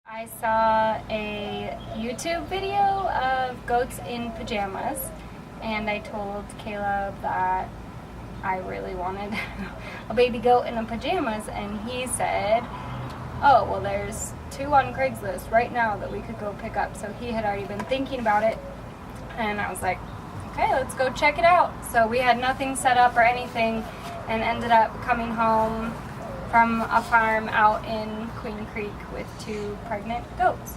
I saw a YouTube video of goats in pajamas, and I told Caleb that I really wanted a baby goat in the pajamas, and he said, oh, well, there's 2 on Craigslist right now that we could go pick up. So he had already been thinking about it, and I was like, okay, let's go check it out. So we had nothing set up or anything, and ended up coming home from a farm out in Queen Creek with 2 pregnant goats.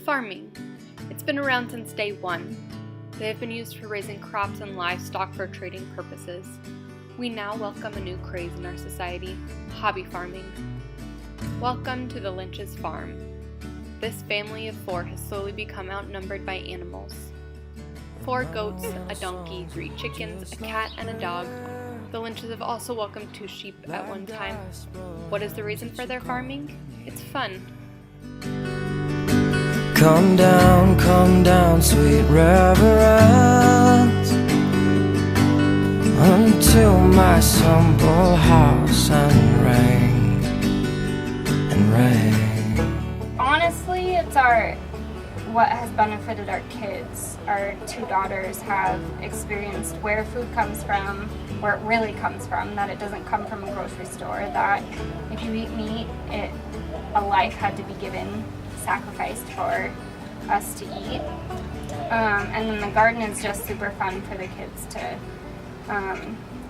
Farming. It's been around since day one. They have been used for raising crops and livestock for trading purposes. We now welcome a new craze in our society, hobby farming. Welcome to the Lynch's farm. This family of 4 has slowly become outnumbered by animals. 4 goats, a donkey, 3 chickens, a cat, and a dog. The Lynches have also welcomed 2 sheep at one time. What is the reason for their farming? It's fun. Come down, sweet reverence, until my simple house and rain. Honestly, it's what has benefited our kids. Our 2 daughters have experienced where food comes from, where it really comes from, that it doesn't come from a grocery store, that if you eat meat, a life had to be given, sacrificed for us to eat. And then the garden is just super fun for the kids to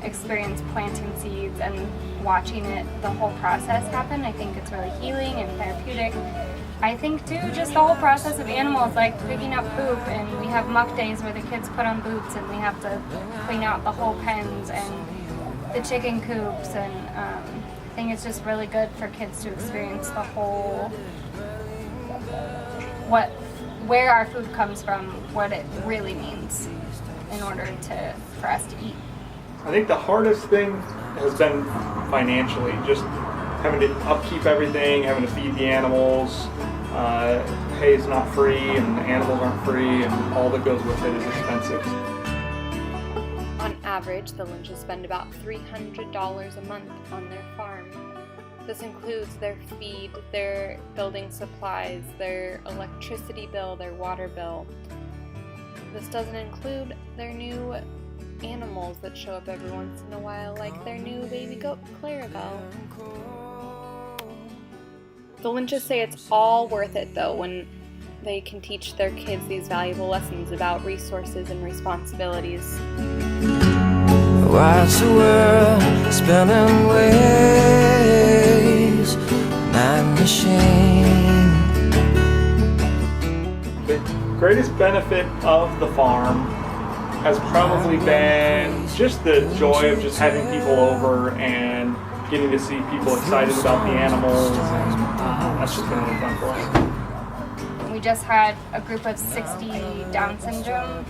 experience planting seeds and watching the whole process happen. I think it's really healing and therapeutic. I think too, just the whole process of animals, like picking up poop, and we have muck days where the kids put on boots and we have to clean out the whole pens and the chicken coops, and I think it's just really good for kids to experience the whole, where our food comes from, what it really means in order for us to eat. I think the hardest thing has been financially, just having to upkeep everything, having to feed the animals. Hay is not free, and the animals aren't free, and all that goes with it is expensive. On average, the Lynches spend about $300 a month on their farm. This includes their feed, their building supplies, their electricity bill, their water bill. This doesn't include their new animals that show up every once in a while, like their new baby goat, Clarabelle. The Lynches say it's all worth it, though, when they can teach their kids these valuable lessons about resources and responsibilities. Watch the world spinning ways, my machine. The greatest benefit of the farm has probably been just the joy of just having people over and getting to see people excited about the animals, and that's just been really fun for us. We just had a group of 60 Down syndrome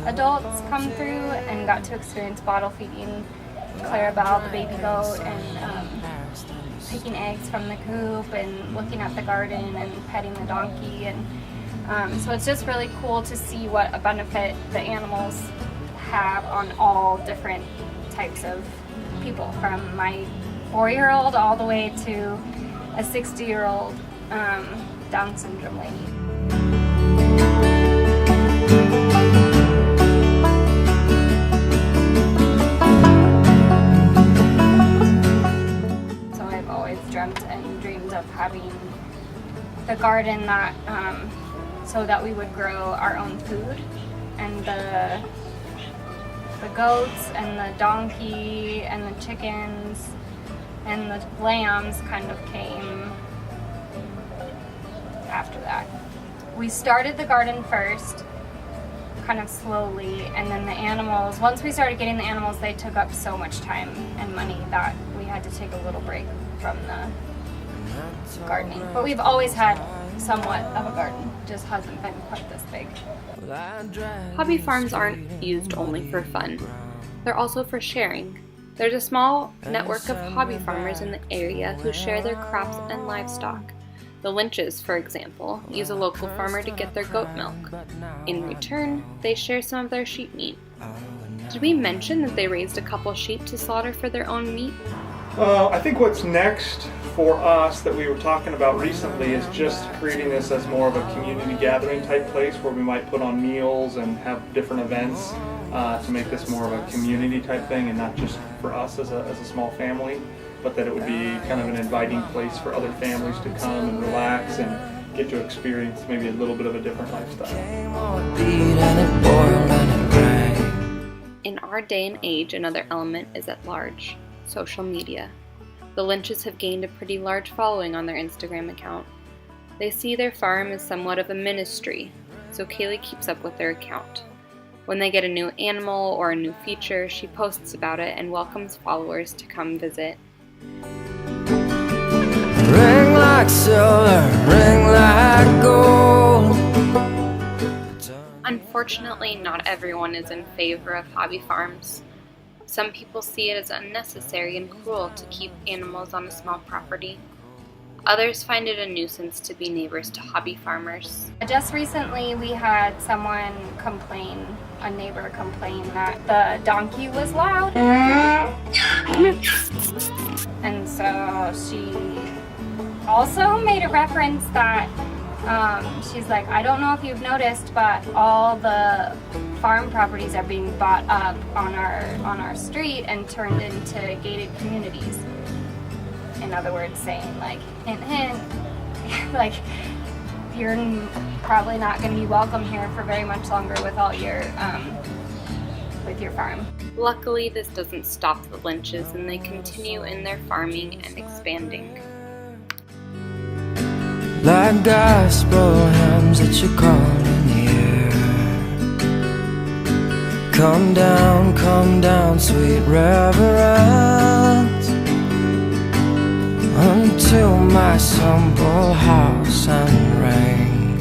adults come through and got to experience bottle feeding Clarabelle, the baby goat, and picking eggs from the coop and looking at the garden and petting the donkey. And so it's just really cool to see what a benefit the animals have on all different types of people, from my 4-year-old all the way to a 60-year-old Down syndrome lady. So I've always dreamt and dreamed of having the garden that so that we would grow our own food, and the goats and the donkey and the chickens and the lambs kind of came after that. We started the garden first, kind of slowly, and then the animals, once we started getting the animals, they took up so much time and money that we had to take a little break from the gardening. But we've always had somewhat of a garden, just hasn't been quite this big. Hobby farms aren't used only for fun. They're also for sharing. There's a small network of hobby farmers in the area who share their crops and livestock. The Lynches, for example, use a local farmer to get their goat milk. In return, they share some of their sheep meat. Did we mention that they raised a couple sheep to slaughter for their own meat? I think what's next for us that we were talking about recently is just creating this as more of a community gathering type place where we might put on meals and have different events to make this more of a community type thing and not just for us as a small family, but that it would be kind of an inviting place for other families to come and relax and get to experience maybe a little bit of a different lifestyle. In our day and age, another element is at large: social media. The Lynches have gained a pretty large following on their Instagram account. They see their farm as somewhat of a ministry, so Kaylee keeps up with their account. When they get a new animal or a new feature, she posts about it and welcomes followers to come visit. Ring like silver, ring like gold. Unfortunately, not everyone is in favor of hobby farms. Some people see it as unnecessary and cruel to keep animals on a small property. Others find it a nuisance to be neighbors to hobby farmers. Just recently we had someone complain, a neighbor complain that the donkey was loud. And so she also made a reference that she's like, I don't know if you've noticed, but all the farm properties are being bought up on our street and turned into gated communities. In other words, saying like, hint, hint, like you're probably not going to be welcome here for very much longer with all your with your farm. Luckily, this doesn't stop the Lynches, and they continue in their farming and expanding. Like gospel hymns that you call in the air. Come down, sweet reverence, until my humble house and rain.